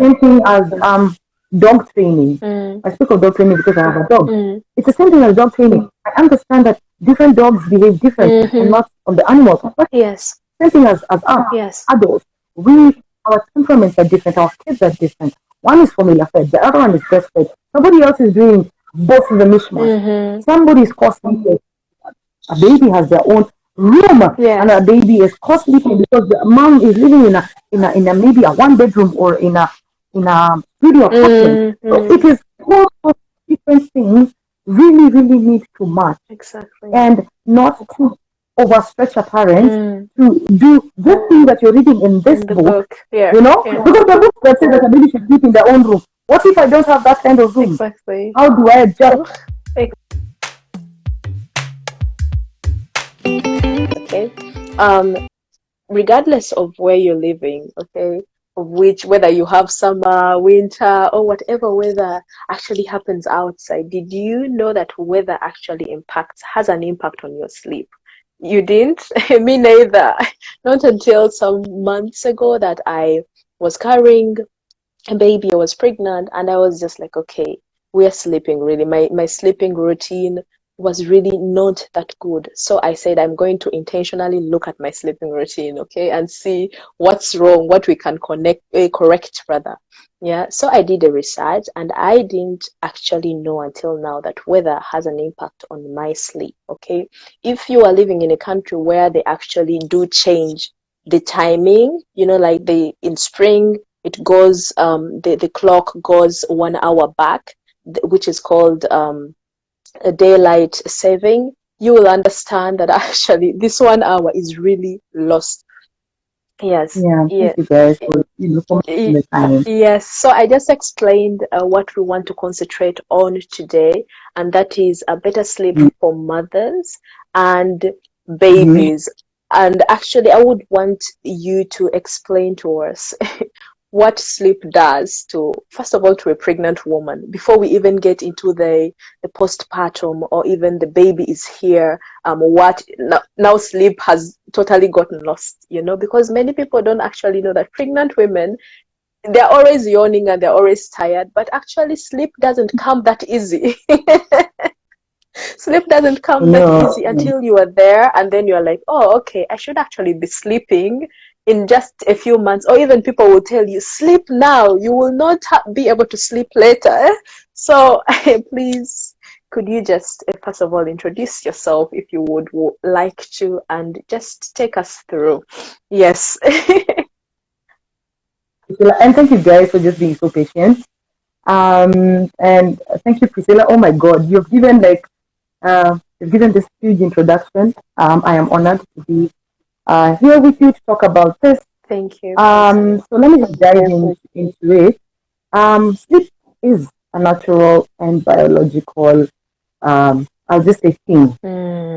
same thing as dog training. I speak of dog training because I have a dog. It's the same thing as dog training. I understand that different dogs behave differently and not on the animals. But Yes. same thing as us, Yes. adults. Our temperaments are different, our kids are different. One is formula fed, the other one is breastfed. Somebody else is doing both of the mishmash. Somebody is costly. A baby has their own room, and a baby is costly because the mom is living in a maybe a 1 bedroom or in a studio apartment. So it is all different things really need to match. Exactly. And not to overstretch a parent to do this thing that you're reading in this book. You know? Because the book that says that a baby should sleep in their own room. What if I don't have that kind of room? Exactly. How do I adjust? Okay. Regardless of where you're living, okay, of whether you have summer, winter, or whatever weather actually happens outside, did you know that weather actually has an impact on your sleep? You didn't? Me neither. Not until some months ago that I was carrying a baby, I was pregnant, and I was just like, okay, we're sleeping really. My sleeping routine was really not that good. So I said, I'm going to intentionally look at my sleeping routine, okay, and see what's wrong, what we can correct rather. Yeah. So I did a research, and I didn't actually know until now that weather has an impact on my sleep. Okay. If you are living in a country where they actually do change the timing, like in spring, it goes, the clock goes 1 hour back, which is called a daylight saving, you will understand that actually this 1 hour is really lost. Yes. Yeah, thank you guys for commenting the time. Yes. So I just explained what we want to concentrate on today, and that is a better sleep for mothers and babies. And actually, I would want you to explain to us what sleep does first of all, to a pregnant woman, before we even get into the postpartum or even the baby is here. What now sleep has totally gotten lost, because many people don't actually know that pregnant women, they're always yawning and they're always tired, but actually sleep doesn't come that easy. Sleep doesn't come that easy until you are there, and then you're like, oh, okay, I should actually be sleeping in just a few months. Or even people will tell you, sleep now, you will not be able to sleep later. So please, could you just first of all introduce yourself, if you would like to, and just take us through? Yes. And thank you guys for just being so patient. And thank you, Priscilla. Oh my God, you've given this huge introduction. I am honored to be here with you to talk about this. Thank you. So let me just dive into it. Sleep is a natural and biological, I'll just say, thing.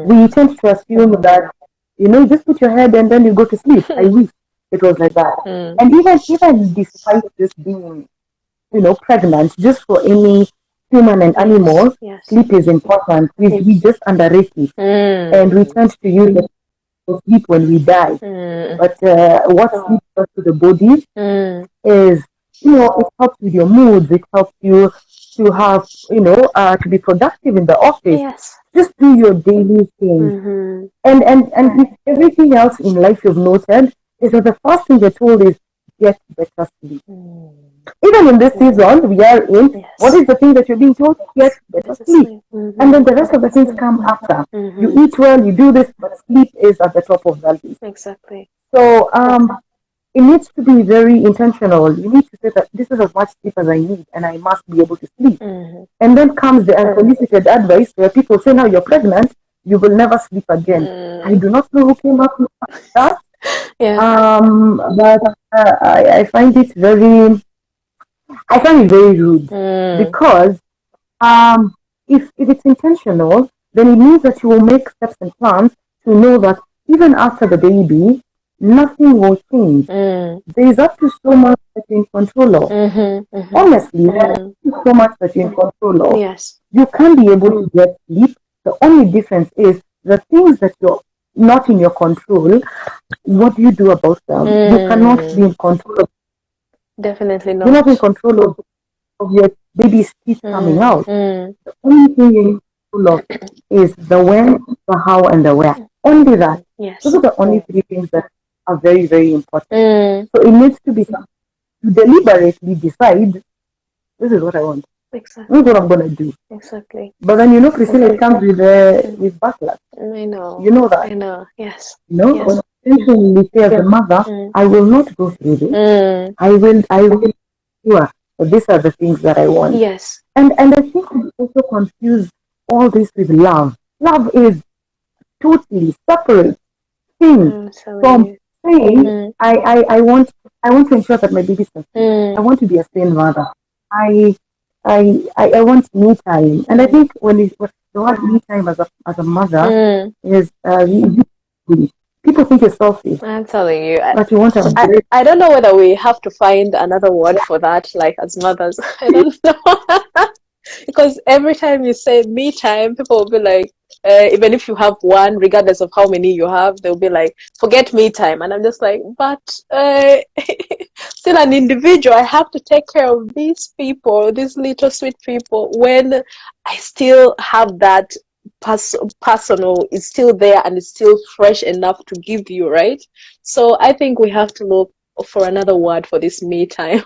We tend to assume that, just put your head and then you go to sleep. I wish it was like that. And even despite this being, pregnant, just for any human and animal, sleep is important. We just underrate it. And we tend to use it for sleep when we die. But what sleep does to the body is, it helps with your moods. It helps you to have, to be productive in the office. Yes. Just do your daily thing. And with everything else in life you've noted, is that the first thing you're told is get better sleep. Even in this season we are in, what is the thing that you're being told? Get better sleep. And then the rest of the things come after. You eat well, you do this, but sleep is at the top of that list. Exactly. So it needs to be very intentional. You need to say that this is as much sleep as I need, and I must be able to sleep. And then comes the unsolicited advice where people say, now you're pregnant, you will never sleep again. I do not know who came up with that. But I find it very rude, because if it's intentional, then it means that you will make steps and plans to know that even after the baby, nothing will change. There is up to so much that you're in control of. Honestly, there is so much that you're in control of. Yes. You can be able to get sleep. The only difference is the things that you're not in your control. What do you do about them? You cannot be in control of Definitely You're not in not. control of your baby's teeth coming out. The only thing you're in control of is the when, the how, and the where. Only that. Yes. Those are the only three things that are very, very important. So it needs to be something you deliberately decide, this is what I want. Exactly. This is what I'm going to do. Exactly. But then, Priscilla, it comes with backlash. I know. You know that. I know. Yes. When intentionally say as a mother, I will not go through this. I will sure. So these are the things that I want. Yes. And I think we also confuse all this with love. Love is totally separate thing from saying I want to ensure that my baby's safe. I want to be a sane mother. I want me time. And I think when the word me time as a mother is people think you're selfish. I'm telling you, But you want to I don't know whether we have to find another word for that, like as mothers. I don't know. Because every time you say me time, people will be like, even if you have one, regardless of how many you have, they'll be like, forget me time. And I'm just like, but still an individual. I have to take care of these people, these little sweet people, when I still have that personal is still there and it's still fresh enough to give you, right? So I think we have to look for another word for this me time.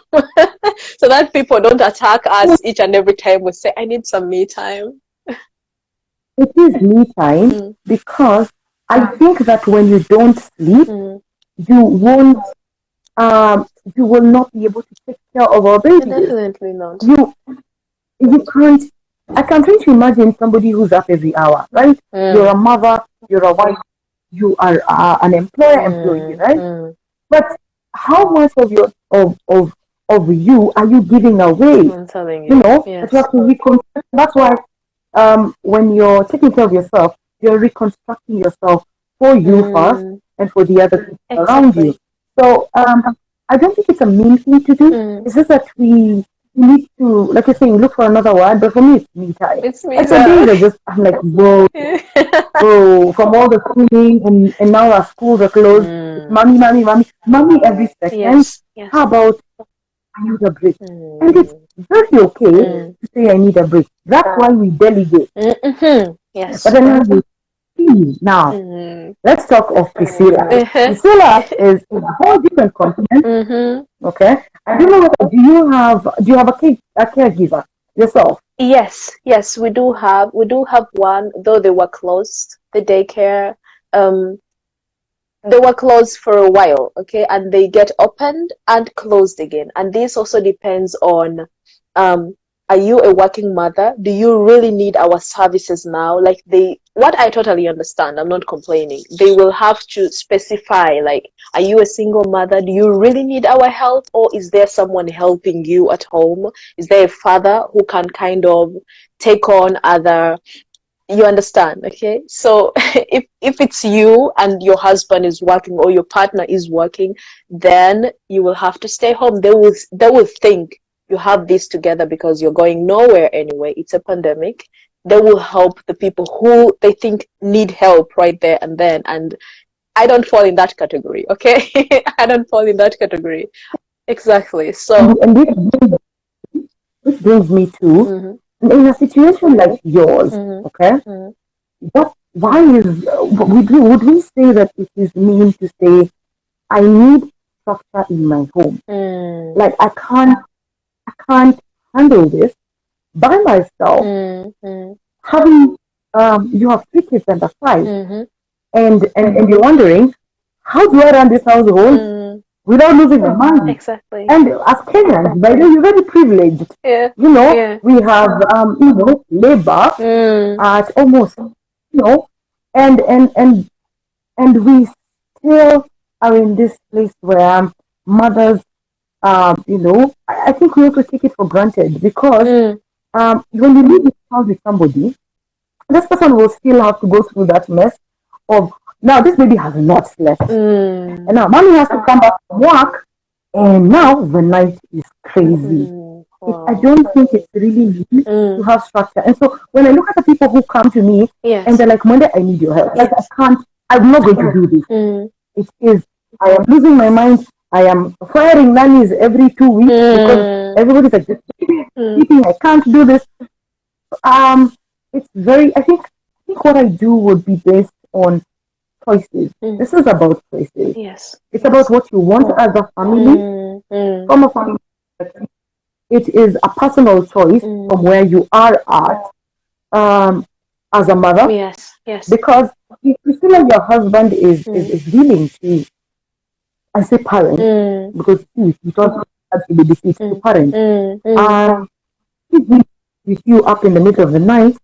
So that people don't attack us each and every time we say, I need some me time. It is me time because I think that when you don't sleep, you won't you will not be able to take care of our baby. Definitely not. You can't. I can try to imagine somebody who's up every hour, right? You're a mother, you're a wife, you are an employee, right? But how much of your of you are you giving away? I'm telling you. Yes. You have to reconstruct. That's why when you're taking care of yourself, you're reconstructing yourself for you first and for the other people around you. So I don't think it's a mean thing to do. It's just that we need to, like you're saying, look for another word. But for me, it's me time. It's me like some days I'm like, whoa, whoa, from all the schooling and now our schools are closed. It's mommy every second. Yes. How about I need a break? And it's very okay to say I need a break. That's why we delegate. Yes. But then now, let's talk of Priscilla. Priscilla is in a whole different continent. Okay. I don't know whether do you have a caregiver yourself? Yes, we do have one, though they were closed, the daycare. They were closed for a while, okay, and they get opened and closed again. And this also depends on are you a working mother? Do you really need our services now? Like what I totally understand, I'm not complaining. They will have to specify, like, are you a single mother? Do you really need our help? Or is there someone helping you at home? Is there a father who can kind of take on other, you understand? Okay, so if it's you and your husband is working or your partner is working, then you will have to stay home. They will think you have this together because you're going nowhere anyway. It's a pandemic. They will help the people who they think need help right there and then. And I don't fall in that category, okay? I don't fall in that category. Exactly. So and this brings me to in a situation like yours, okay? Why would we say that it is mean to say I need structure in my home? Like I can't handle this by myself. Having you have 3 kids under 5, and you're wondering how do I run this household without losing my mind? exactly. And as Kenyans, by the way, you're very privileged. Yeah. We have labor at almost and we still are in this place where mothers I think we also take it for granted because when you leave the house with somebody, this person will still have to go through that mess of now this baby has not slept. And now mommy has to come back from work and now the night is crazy. I don't think it's really easy to have structure. And so when I look at the people who come to me and they're like, Mwende, I need your help. Like I'm not going to do this. It is I am losing my mind. I am firing nannies every 2 weeks because everybody's like, just sleeping, I can't do this. It's very, I think what I do would be based on choices. This is about choices. Yes. It's about what you want as a family. From a family, it is a personal choice from where you are at as a mother. Yes. Yes. Because if Priscilla, your husband is willing to, I say parent, because you don't have to babysit to parent. He's willing to with you up in the middle of the night.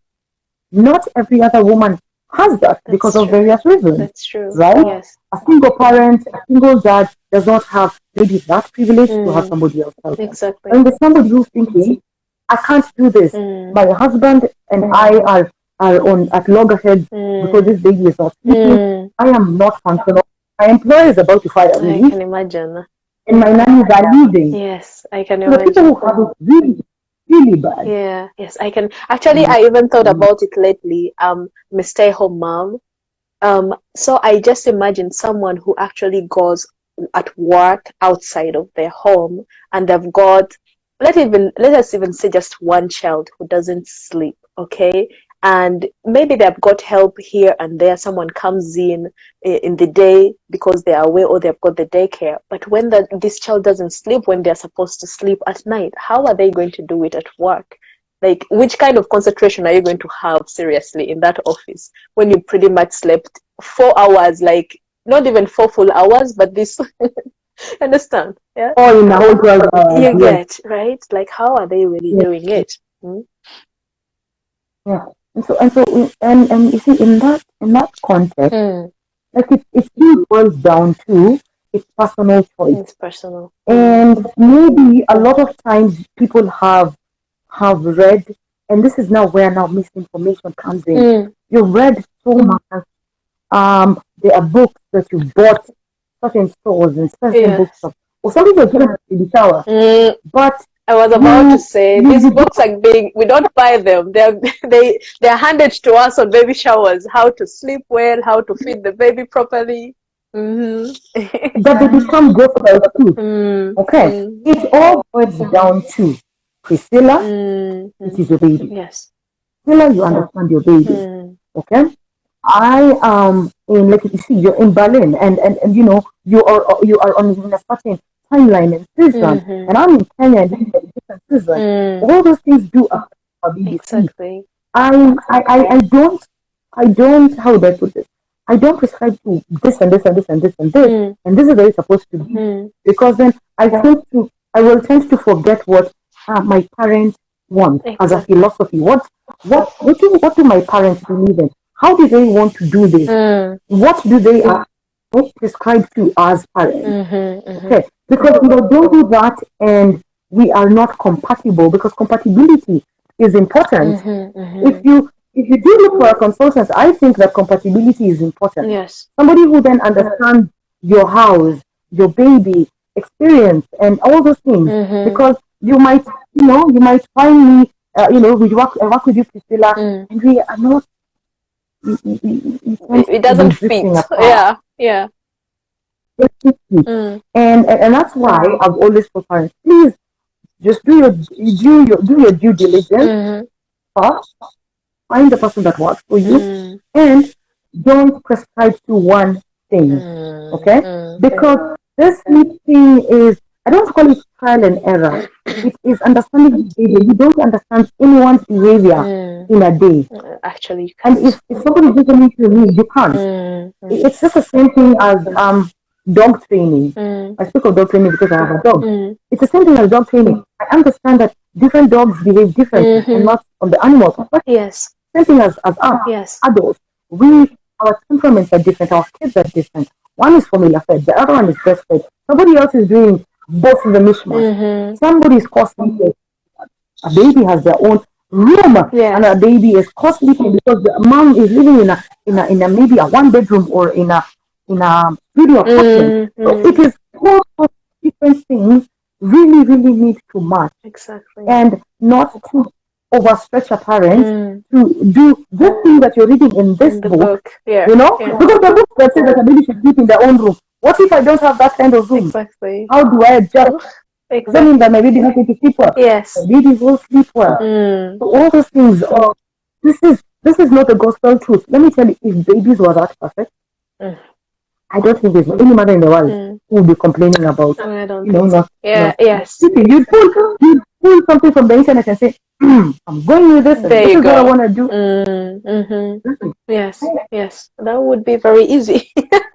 Not every other woman has that because of various reasons. That's true. Right? Yes. A single parent, a single dad does not have maybe that privilege to have somebody else help them. Exactly. And there's somebody who's thinking, I can't do this. My husband and I are on at loggerheads because this baby is not sleeping. I am not functional. My employer is about to fire me. I can imagine. And my nannies are leaving. Yes, I can So imagine. the people who have it really bad. Yeah, yes, I can. Actually, I even thought about it lately. I'm a stay-home mom. So I just imagine someone who actually goes at work outside of their home, and they've got, let us even say just one child who doesn't sleep, okay? And maybe they've got help here and there. Someone comes in the day because they are away, or they've got the daycare. But when this child doesn't sleep when they're supposed to sleep at night, how are they going to do it at work? Like, which kind of concentration are you going to have seriously in that office when you pretty much slept 4 hours, like not even 4 full hours, but this, understand? Yeah. Oh, in the whole 12 hours. You get, right? Like, how are they really doing it? Yeah. And you see, in that context, like it still boils down to it's personal choice. It's personal. And maybe a lot of times people have read, and this is now where misinformation comes in. You've read so much. There are books that you bought such in stores and certain bookstores. Or some people get them in the shower. But I was about to say, these books are big. We don't buy them. They're handed to us on baby showers. How to sleep well, how to feed the baby properly. But they become gospel too. Okay. It all boils down to Priscilla, it is your baby. Yes. Priscilla, you understand your baby. Okay. I in, like you see, you're in Berlin, and you know you are on a certain timeline and season, and I'm in Kenya and in a different season. All those things do affect our BBC. Exactly. I don't, how would I put it? I don't prescribe to this and this and this and this and this, and this is how it's supposed to be, because then I will tend to forget what my parents want as a philosophy. What do my parents believe in? How do they want to do this? What do they prescribe to as parents? Okay, because we don't do that, and we are not compatible, because compatibility is important. If you do look for a consultant, I think that compatibility is important. Yes. Somebody who then understands your house, your baby experience, and all those things, because you might find me, we work with you, Priscilla, and we are not. It doesn't fit. Yeah. And that's why I've always told parents, please just do your due diligence first. Find the person that works for you, and don't prescribe to one thing. Okay? Because this thing is, I don't call it trial and error. It is understanding behavior. You don't understand anyone's behavior in a day. Actually, you can't. And if somebody doesn't need to leave, you can't. It's just the same thing as dog training. I speak of dog training because I have a dog. It's the same thing as dog training. I understand that different dogs behave differently, and not on the animals. Yes. Same thing as us, adults. Our temperaments are different. Our kids are different. One is formula fed, the other one is breastfed. Somebody else is doing both of the mishmash. Somebody is co-sleeping. A baby has their own room, and a baby is co-sleeping because the mom is living in a maybe a 1-bedroom or in a studio apartment. So it is all different things. Really need to match. Exactly. And not to overstretch a parent to do this thing that you're reading in this book. Yeah. You know, because the book that says that a baby should sleep in their own room, What if I don't have that kind of room? Exactly. How do I adjust? Exactly. Does that mean that my baby is not going to sleep well? Yes. My baby will sleep well. So all those things. This is not a gospel truth. Let me tell you, if babies were that perfect, I don't think there's any mother in the world who will be complaining about, not yes. sleeping. You'd pull something from the internet and say, I'm going with this, and this is what I want to do. Yes, yes, that would be very easy.